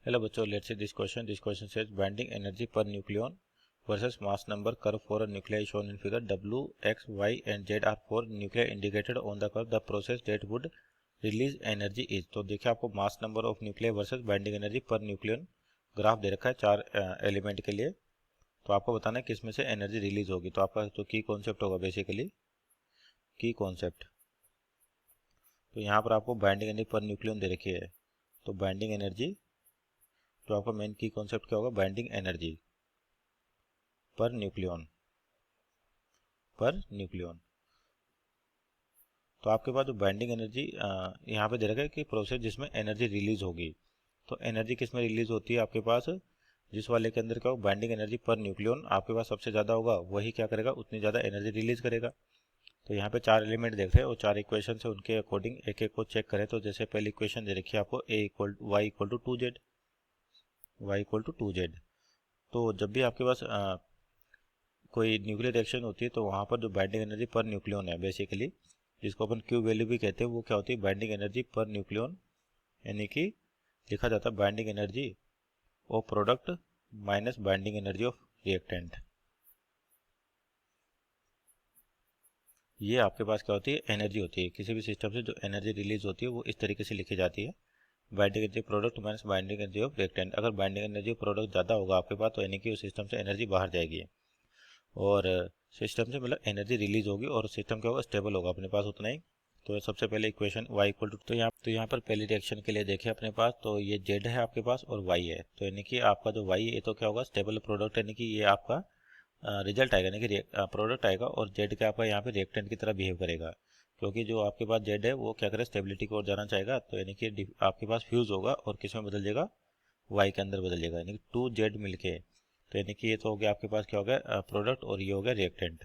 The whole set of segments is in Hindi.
Hello बच्चों, let's see this question. This question says binding energy per nucleon versus mass number curve for a nuclei shown in figure. W, X, Y and Z are four nuclei indicated on the curve. The process that would release energy is. तो देखिए आपको mass number of nuclei versus binding energy per nucleon graph दे रखा है चार एलिमेंट के लिए। तो आपको बताना है किस में से एनर्जी रिलीज होगी। तो आपका तो की कॉन्सेप्ट होगा बेसिकली की कॉन्सेप्ट। तो यहाँ पर आपको बाइंडिंग एनर्जी पर न्यूक्लियन दे रखी है। तो बाइंडिंग एनर्जी तो आपका मेन की कॉन्सेप्ट क्या होगा, बाइंडिंग एनर्जी पर न्यूक्लियन तो आपके पास जो बाइंडिंग एनर्जी यहाँ पे दे रखा है कि प्रोसेस जिसमें एनर्जी रिलीज होगी। तो एनर्जी किस में रिलीज होती है आपके पास, जिस वाले के अंदर क्या होगा बाइंडिंग एनर्जी पर न्यूक्लियन आपके पास सबसे ज़्यादा होगा वही क्या करेगा, उतनी ज़्यादा एनर्जी रिलीज करेगा। तो यहाँ पे चार एलिमेंट देख रहे हैं और चार इक्वेशन से उनके अकॉर्डिंग एक एक को चेक करें। तो जैसे पहली इक्वेशन दे रखी है आपको Y equal to two Z. तो जब भी आपके पास कोई न्यूक्लियर रिएक्शन होती है तो वहाँ पर जो बाइंडिंग एनर्जी पर न्यूक्लियन है बेसिकली, जिसको अपन क्यू वैल्यू भी कहते हैं, वो क्या होती है बाइंडिंग एनर्जी पर न्यूक्लियन, यानी कि लिखा जाता है binding energy of product minus binding energy of reactant. ये आपके पास क्या होती है एनर्जी होती है, किसी भी सिस्टम से जो एनर्जी रिलीज होती है वो इस तरीके से लिखी जाती है, binding energy product minus binding energy of reactant. अगर बाइंडिंग एनर्जी प्रोडक्ट ज़्यादा होगा आपके पास तो यानी कि उस सिस्टम से एनर्जी बाहर जाएगी और सिस्टम से मतलब एनर्जी रिलीज होगी और सिस्टम क्या होगा स्टेबल होगा अपने पास उतना ही। तो सबसे पहले इक्वेशन y इक्वल टू तो यहाँ पर पहली रिएक्शन के लिए देखें अपने पास, तो ये z है आपके पास और y है। तो यानी कि आपका जो y है ये तो क्या होगा स्टेबल प्रोडक्ट, यानी कि ये आपका रिजल्ट आएगा, यानी कि प्रोडक्ट आएगा और जेड का आपका यहाँ पे रिएक्टेंट की तरह बिहेव करेगा, क्योंकि जो आपके पास जेड है वो क्या करेगा स्टेबिलिटी की ओर जाना चाहेगा। तो यानी कि आपके पास फ्यूज होगा और किस में बदल जाएगा, वाई के अंदर बदल जाएगा, यानी कि टू जेड मिलके। तो यानी कि ये तो हो गया आपके पास क्या हो गया प्रोडक्ट और ये हो गया रिएक्टेंट।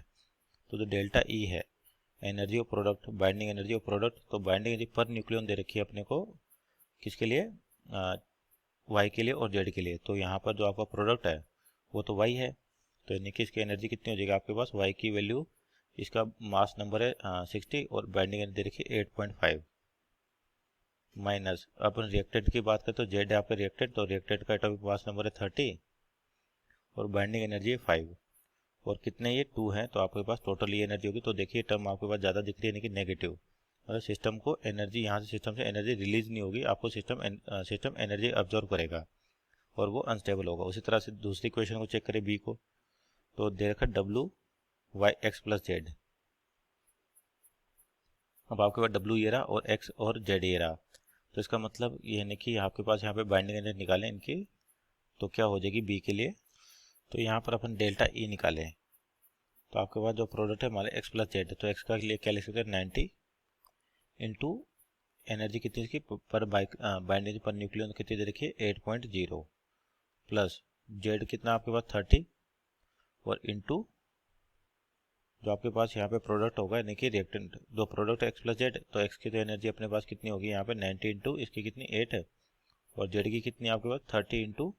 तो जो डेल्टा ई है energy of product, binding energy of product, तो बाइंडिंग एनर्जी पर न्यूक्लियन दे रखी है अपने को किसके लिए, वाई के लिए और जेड के लिए। तो यहाँ पर जो आपका प्रोडक्ट है वो तो वाई है, तो यानी कि इसकी एनर्जी कितनी हो जाएगी आपके पास, वाई की वैल्यू, इसका मास नंबर है 60 और बाइंडिंग एनर्जी देखिए 8.5 माइनस अपन रिएक्टेंट की बात करें तो जेड है आपका रिएक्टेंट, तो रिएक्टेंट का एटॉमिक मास नंबर है 30 और बाइंडिंग एनर्जी है 5 और कितने ये 2 हैं। तो आपके पास टोटल ये एनर्जी होगी। तो देखिए टर्म आपके पास ज़्यादा दिख रही है यानी कि नेगेटिव, मतलब सिस्टम को एनर्जी यहाँ से सिस्टम से एनर्जी रिलीज नहीं होगी, आपको सिस्टम एनर्जी अब्जॉर्व करेगा और वो अनस्टेबल होगा। उसी तरह से दूसरी इक्वेशन को चेक करें बी को, तो दे रखा W Y X plus Z. अब आपके पास डब्लू ये रहा और एक्स और जेड ये रहा, तो इसका मतलब ये है कि आपके पास यहाँ पे बाइंडिंग एनर्जी निकालें इनकी, तो क्या हो जाएगी बी के लिए, तो यहाँ पर अपन डेल्टा ई निकालें। तो आपके पास जो प्रोडक्ट है हमारे एक्स प्लस जेड, तो एक्स का लिए क्या लिख सकते हैं 90 इंटू एनर्जी कितनी इसकी पर बाइंडिंग पर न्यूक्लियन कितनी दे रखी है 8.0 प्लस जेड कितना आपके पास 30 और इंटू जो आपके पास यहाँ पे प्रोडक्ट होगा यानी कि रिएक्टेंट, जो प्रोडक्ट एक्स प्लस जेड, तो एक्स की तो एनर्जी अपने पास कितनी होगी यहाँ पे 90 इंटू इसकी कितनी 8 है और जेड की कितनी आपके पास 30 इंटू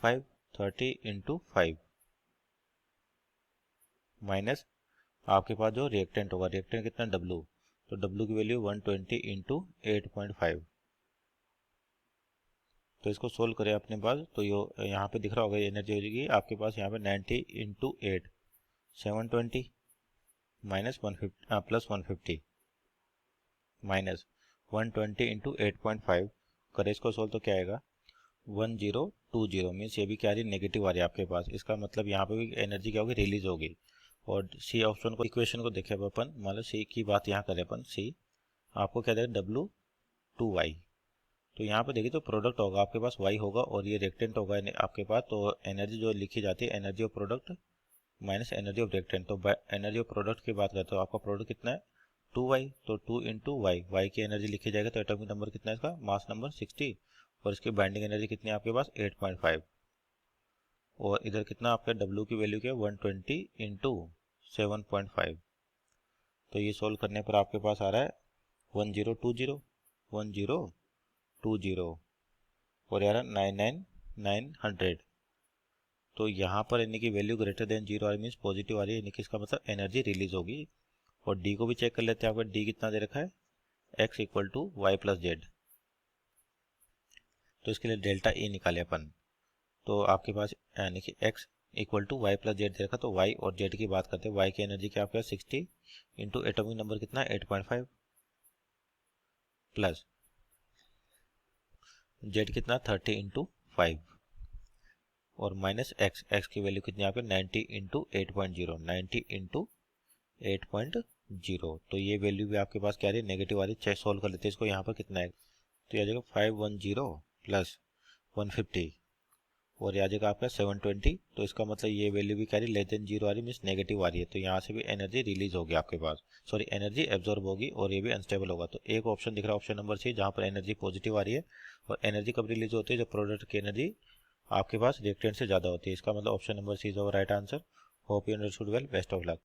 5, 30 इंटू 5 माइनस आपके पास जो रिएक्टेंट होगा, रिएक्टेंट कितना डब्लू, तो डब्लू की वैल्यू 120 इंटू 8.5। तो इसको सोल्व करें अपने पास, तो ये यहाँ पे दिख रहा होगा एनर्जी हो जाएगी आपके पास यहाँ पे 90 into 8 720 minus 150 plus 150 minus 120 into 8.5 करें इसको सोल्व तो क्या आएगा 1020 मीन्स ये भी क्या आ रही है नेगेटिव आ रही है आपके पास। इसका मतलब यहाँ पे भी एनर्जी क्या होगी रिलीज होगी। और सी ऑप्शन को इक्वेशन को देखें अपन, मान लो सी की बात यहाँ करें अपन, सी आपको क्या देगा डब्लू टू वाई, तो यहाँ पे देखिए तो प्रोडक्ट होगा आपके पास वाई होगा और ये रिएक्टेंट होगा आपके पास। तो एनर्जी जो लिखी जाती है energy of product minus energy of reactant, तो एनर्जी ऑफ प्रोडक्ट की बात करते हो आपका प्रोडक्ट कितना है 2y, तो 2 इंटू वाई की एनर्जी लिखी जाएगा, तो एटॉमिक नंबर कितना है इसका मास नंबर 60 और इसकी बाइंडिंग एनर्जी कितनी है आपके पास 8.5 और इधर कितना आपका डब्ल्यू की वैल्यू क्या है 120 इंटू 7.5। तो ये सोल्व करने पर आपके पास आ रहा है 1020 और यार 99900। तो यहाँ पर यानी कि वैल्यू ग्रेटर देन जीरो आ रही मीन्स पॉजिटिव आ रही है, यानी कि इसका मतलब एनर्जी रिलीज होगी। और डी को भी चेक कर लेते हैं, आपका डी कितना दे रखा है X equal to Y plus Z. तो इसके लिए डेल्टा ई निकाले अपन। तो आपके पास यानी कि x equal to Y plus z दे रखा, तो y और z की बात करते हैं। y की एनर्जी क्या आपके पास 60 इंटू एटॉमिक नंबर कितना 8.5 प्लस z कितना 30 इंटू 5 और माइनस x की वैल्यू कितनी आपके 90 इंटू 8.0 90 इंटू 8.0। तो ये वैल्यू भी आपके पास क्या रही है नेगेटिव आ रही है। चेक सोल्व कर लेते हैं इसको। यहाँ पर कितना है तो ये आ जाएगा 510 प्लस 150 और ये आ जाएगा आपका 720। तो इसका मतलब ये वैल्यू भी क्या रही लेस देन जीरो आ रही मीन्स नेगेटिव आ रही है। तो यहाँ से भी एनर्जी रिलीज होगी आपके पास, सॉरी एनर्जी एब्जॉर्ब होगी और ये भी अनस्टेबल होगा। तो एक ऑप्शन दिख रहा है ऑप्शन नंबर सी जहाँ पर एनर्जी पॉजिटिव आ रही है। और एनर्जी कब रिलीज होती है जब प्रोडक्ट की एनर्जी आपके पास रिएक्टेंट से ज़्यादा होती है। इसका मतलब option number C is our right answer. Hope you understood well. Best of luck.